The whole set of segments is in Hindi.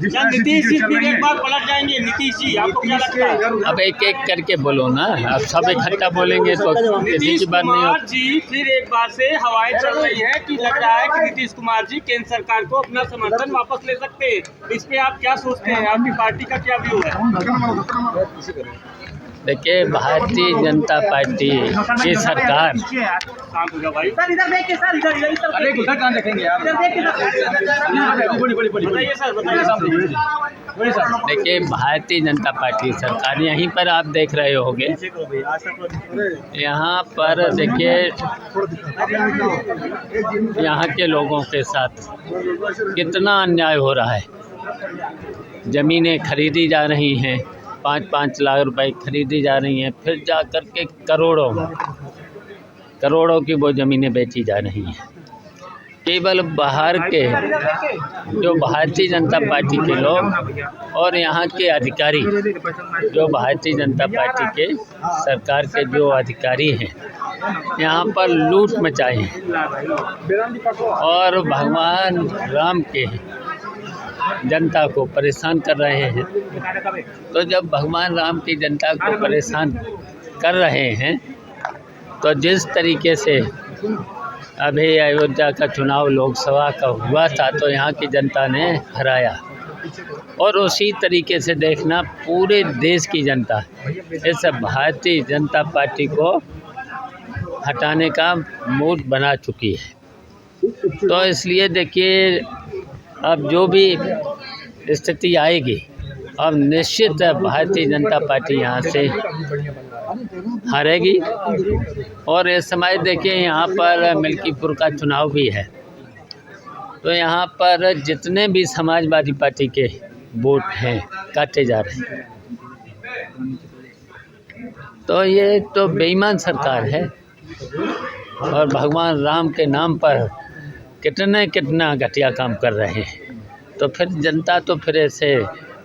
नीतीश जी फिर एक बार पलट जाएंगे। नीतीश जी आपको क्या लगता है? अब एक एक करके बोलो ना, अब सब इकट्ठा बोलेंगे तो किसी की बात नहीं कुमार होती। जी फिर एक बार से हवाएं चल रही हैं कि लग रहा है कि नीतीश कुमार जी केंद्र सरकार को अपना समर्थन वापस ले सकते हैं। इस पे आप क्या सोचते हैं? आपकी पार्टी का क्या व्यू है? देखिए, भारतीय जनता पार्टी की सरकार देखिए, भारतीय जनता पार्टी सरकार यहीं पर आप देख रहे होंगे। यहाँ पर देखिए, यहाँ के लोगों के साथ कितना अन्याय हो रहा है। ज़मीनें खरीदी जा रही हैं, 5-5 लाख रुपए खरीदी जा रही हैं, फिर जा कर के करोड़ों की वो ज़मीनें बेची जा रही हैं। केवल बाहर के जो भारतीय जनता पार्टी के लोग और यहाँ के अधिकारी, जो भारतीय जनता पार्टी के सरकार के जो अधिकारी हैं, यहाँ पर लूट मचाए हैं और भगवान राम के जनता को परेशान कर रहे हैं। तो जब भगवान राम की जनता को परेशान कर रहे हैं, तो जिस तरीके से अभी अयोध्या का चुनाव लोकसभा का हुआ था तो यहाँ की जनता ने हराया, और उसी तरीके से देखना पूरे देश की जनता इस भारतीय जनता पार्टी को हटाने का मूड बना चुकी है। तो इसलिए देखिए, अब जो भी स्थिति आएगी, अब निश्चित भारतीय जनता पार्टी यहाँ से हारेगी। और इस समय देखिए, यहाँ पर मिल्कीपुर का चुनाव भी है, तो यहाँ पर जितने भी समाजवादी पार्टी के वोट हैं काटे जा रहे हैं। तो ये तो बेईमान सरकार है, और भगवान राम के नाम पर कितना घटिया काम कर रहे हैं। तो फिर जनता तो फिर ऐसे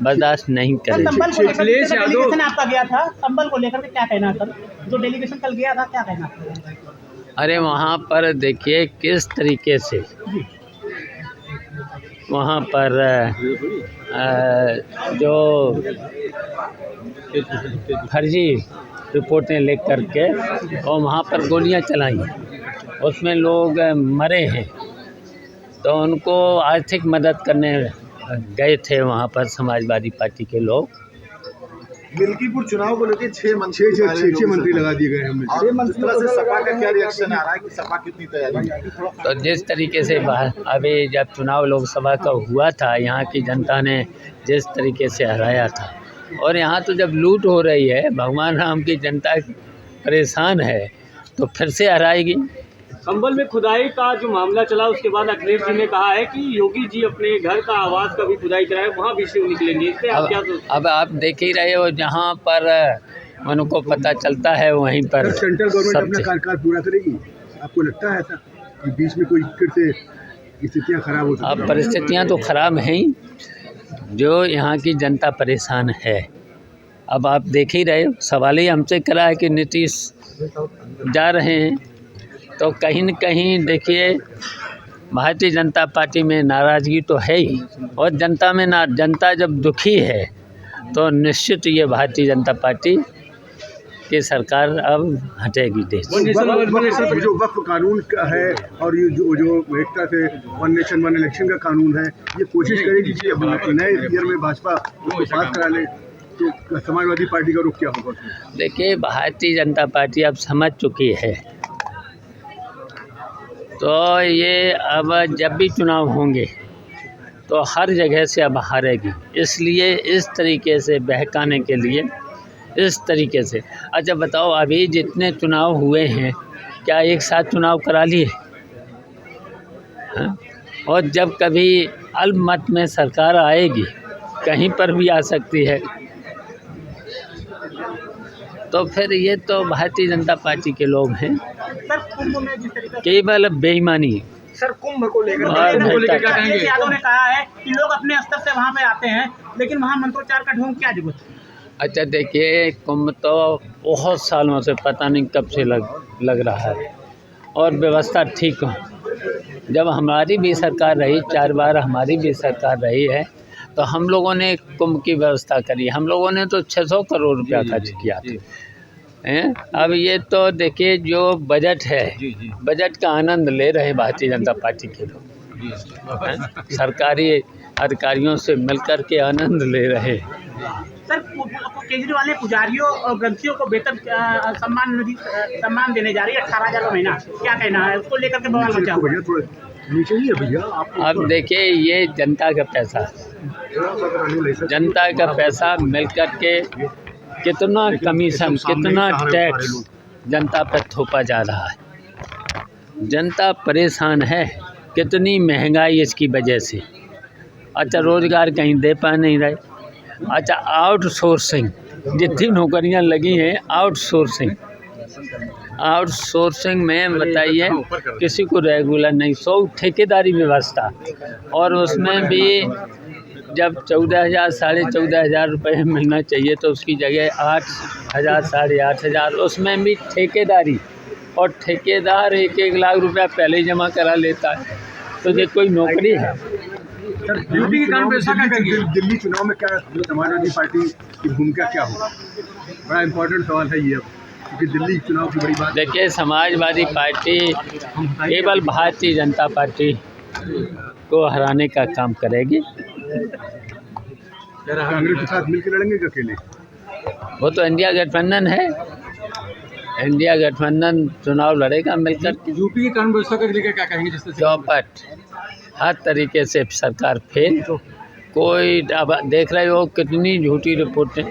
बर्दाश्त नहीं करेगी। डेलीगेशन आपका गया था, संबल को लेकर के क्या कहना है सर? जो डेलीगेशन कल गया था, क्या कहना है? अरे वहाँ पर देखिए किस तरीके से वहाँ पर जो फर्जी रिपोर्टें लिख करके और वहाँ पर गोलियां चलाई, उसमें लोग मरे हैं। तो उनको आर्थिक मदद करने गए थे वहाँ पर समाजवादी पार्टी के लोग। मिल्कीपुर चुनाव को लेकर 6 मंत्री लगा दिए गए हैं। इस तरह से सपा का क्या रिएक्शन आ रहा है कि सपा कितनी तैयारी है? तो जिस तरीके से अभी जब चुनाव लोकसभा का हुआ था, यहाँ की जनता ने जिस तरीके से हराया था, और यहाँ तो जब लूट हो रही है, भगवान राम की जनता परेशान है, तो फिर से हराएगी। संबल में खुदाई का जो मामला चला, उसके बाद अखिलेश जी ने कहा है कि योगी जी अपने घर का आवास का भी खुदाई कराए, वहाँ भी शिव निकलेंगे। इस पे आप क्या सोचते हैं? अब आप देख ही रहे हो, जहाँ पर उनको पता चलता है वहीं पर सेंट्रल गवर्नमेंट अपना कार्यकाल पूरा करेगी, आपको लगता है ऐसा कि बीच में कोई फिर से स्थितियाँ खराब हो सकती हैं? अब परिस्थितियाँ तो खराब हैं ही, जो यहाँ की जनता परेशान है। अब आप देख ही रहे हो, सवाल ही हमसे करा है कि नीतीश जा रहे हैं, तो कहीं न कहीं देखिए भारतीय जनता पार्टी में नाराज़गी तो है ही, और जनता में जनता जब दुखी है तो निश्चित ये भारतीय जनता पार्टी की सरकार अब हटेगी देश। जो वक्फ कानून का है और ये जो एकता से वन नेशन वन इलेक्शन का कानून है, ये कोशिश करेगी कि अब नए ईयर में भाजपा उसको पास करा ले, तो समाजवादी पार्टी का रुख क्या होगा? देखिए, भारतीय जनता पार्टी अब समझ चुकी है, तो ये अब जब भी चुनाव होंगे तो हर जगह से अब हारेगी। इसलिए इस तरीके से बहकाने के लिए इस तरीके से, अच्छा बताओ, अभी जितने चुनाव हुए हैं क्या एक साथ चुनाव करा लिए? हाँ? और जब कभी अल्पमत में सरकार आएगी, कहीं पर भी आ सकती है, तो फिर ये तो भारतीय जनता पार्टी के लोग हैं, केवल बेईमानी। सर, कुंभ को लेकर अखिलेश यादव ने कहा है कि लोग अपने स्तर से वहाँ पे आते हैं, लेकिन वहाँ मंत्रोच्चार का ढोंग क्या जरूरत है? अच्छा देखिए, कुंभ तो बहुत सालों से, पता नहीं कब से लग रहा है, और व्यवस्था ठीक हो। जब हमारी भी सरकार रही, 4 बार हमारी भी सरकार रही है, तो हम लोगों ने कुंभ की व्यवस्था करी। हम लोगों ने तो 600 करोड़ रुपया खर्च किया था। हैं? अब ये तो देखिए जो बजट है, बजट का आनंद ले रहे भारतीय जनता पार्टी के लोग। सरकारी अधिकारियों से मिलकर के आनंद ले रहे। सर, केजरीवाल ने पुजारियों और ग्रंथियों को वेतन सम्मान देने जा रही है 18,000 का महीना, क्या कहना है उसको लेकर के? बवाल मचा हुआ है। नीचे ही है भैया आप। अब देखिए ये जनता का पैसा, जनता का पैसा मिलकर के कितना कमीशन, कितना टैक्स जनता पर थोपा जा रहा है। जनता परेशान है, कितनी महंगाई इसकी वजह से। अच्छा, रोज़गार कहीं दे पा नहीं रहे। अच्छा, आउटसोर्सिंग, जितनी नौकरियां लगी हैं आउटसोर्सिंग में बताइए किसी को रेगुलर नहीं, सब ठेकेदारी व्यवस्था। और उसमें भी जब 14,000 साढ़े 14,000 रुपये मिलना चाहिए तो उसकी जगह 8,000 साढ़े 8,000, उसमें भी ठेकेदारी। और ठेकेदार 1-1 लाख रुपया पहले ही जमा करा लेता है, तो ये कोई नौकरी है? सर, दिल्ली चुनाव में क्या समाजवादी पार्टी की भूमिका क्या होगा? बड़ा इम्पोर्टेंट सवाल है ये, क्योंकि दिल्ली चुनाव की बड़ी बात। देखिए, समाजवादी पार्टी केवल भारतीय जनता पार्टी को हराने का काम करेगी। कांग्रेस के साथ मिलकर लड़ेंगे कि अकेले? वो तो इंडिया गठबंधन है, इंडिया गठबंधन चुनाव लड़ेगा मिलकर। यूपी की कानून व्यवस्था को लेकर क्या कहेंगे? जिससे चौपट, हर तरीके से सरकार फेल। कोई अब देख रहे हो कितनी झूठी रिपोर्टें